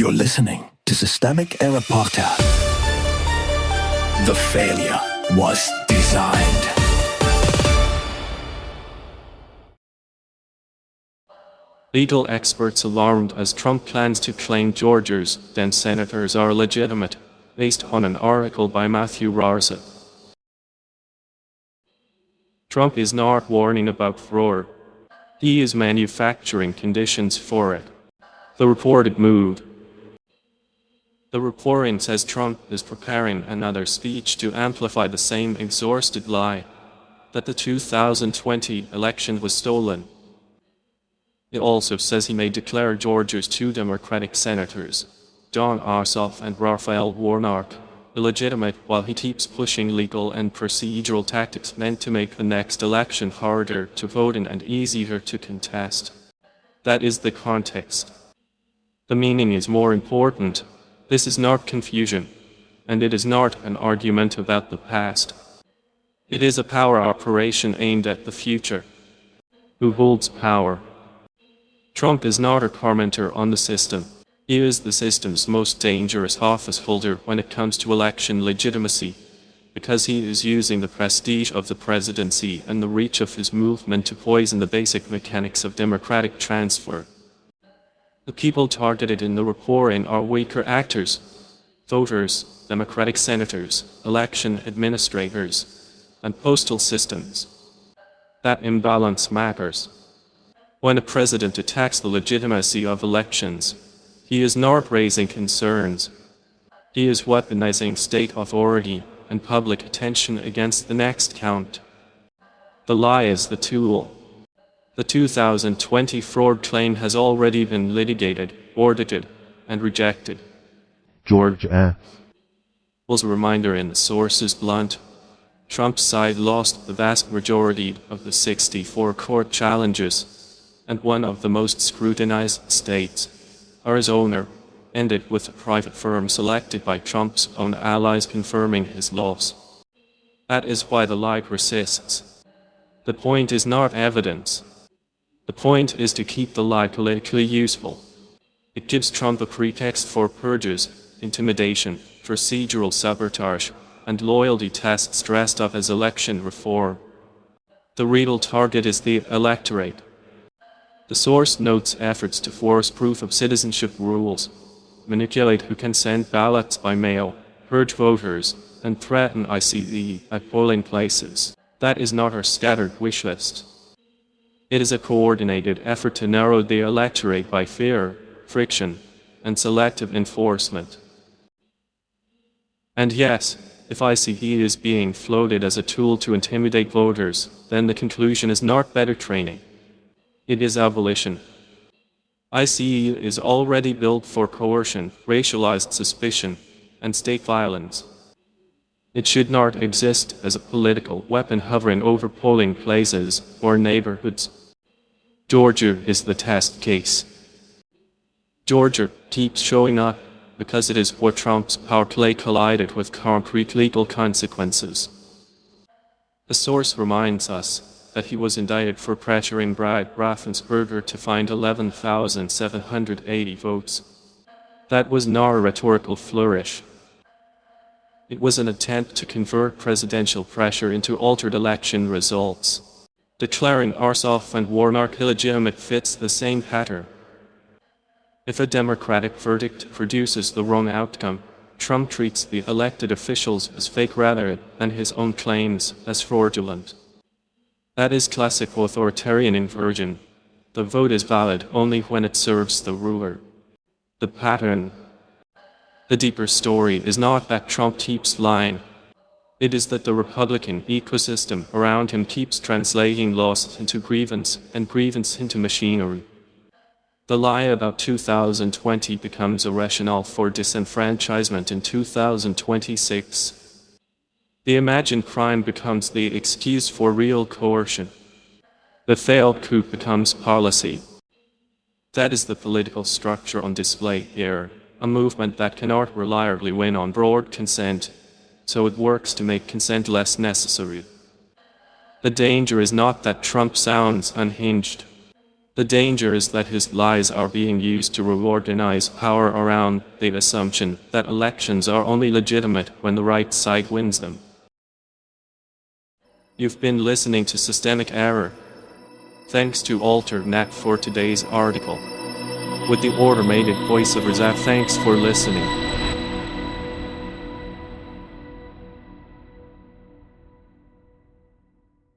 You're listening to Systemic Error Podcast. The failure was designed. Legal experts alarmed as Trump plans to claim Georgia's then senators are legitimate, based on an article by Matthew Rarza. Trump is not warning about fraud. He is manufacturing conditions for it. The reported move. The reporting says Trump is preparing another speech to amplify the same exhausted lie that the 2020 election was stolen. It also says he may declare Georgia's two Democratic senators, John Ossoff and Raphael Warnock, illegitimate while he keeps pushing legal and procedural tactics meant to make the next election harder to vote in and easier to contest. That is the context. The meaning is more important. This is not confusion, and it is not an argument about the past. It is a power operation aimed at the future. Who holds power? Trump is not a commenter on the system. He is the system's most dangerous officeholder when it comes to election legitimacy, because he is using the prestige of the presidency and the reach of his movement to poison the basic mechanics of democratic transfer. The people targeted in the reporting are weaker actors, voters, Democratic senators, election administrators, and postal systems. That imbalance matters. When a president attacks the legitimacy of elections, he is not raising concerns. He is weaponizing state authority and public attention against the next count. The lie is the tool. The 2020 fraud claim has already been litigated, audited, and rejected. George F. Was a reminder in the source's blunt. Trump's side lost the vast majority of the 64 court challenges, and one of the most scrutinized states, Arizona, ended with a private firm selected by Trump's own allies confirming his loss. That is why the lie persists. The point is not evidence. The point is to keep the lie politically useful. It gives Trump a pretext for purges, intimidation, procedural sabotage, and loyalty tests dressed up as election reform. The real target is the electorate. The source notes efforts to force proof of citizenship rules, manipulate who can send ballots by mail, purge voters, and threaten ICE at polling places. That is not our scattered wish list. It is a coordinated effort to narrow the electorate by fear, friction, and selective enforcement. And yes, if ICE is being floated as a tool to intimidate voters, then the conclusion is not better training. It is abolition. ICE is already built for coercion, racialized suspicion, and state violence. It should not exist as a political weapon hovering over polling places or neighborhoods. Georgia is the test case. Georgia keeps showing up because it is where Trump's power play collided with concrete legal consequences. The source reminds us that he was indicted for pressuring Brad Raffensperger to find 11,780 votes. That was not a rhetorical flourish. It was an attempt to convert presidential pressure into altered election results. Declaring Ossoff and Warnock illegitimate fits the same pattern. If a Democratic verdict produces the wrong outcome, Trump treats the elected officials as fake rather than his own claims as fraudulent. That is classic authoritarian inversion. The vote is valid only when it serves the ruler. The pattern. The deeper story is not that Trump keeps lying. It is that the Republican ecosystem around him keeps translating loss into grievance and grievance into machinery. The lie about 2020 becomes a rationale for disenfranchisement in 2026. The imagined crime becomes the excuse for real coercion. The failed coup becomes policy. That is the political structure on display here, a movement that cannot reliably win on broad consent, so it works to make consent less necessary. The danger is not that Trump sounds unhinged. The danger is that his lies are being used to reorganize power around the assumption that elections are only legitimate when the right side wins them. You've been listening to Systemic Error. Thanks to AlterNet for today's article. With the automated voiceover, thanks for listening.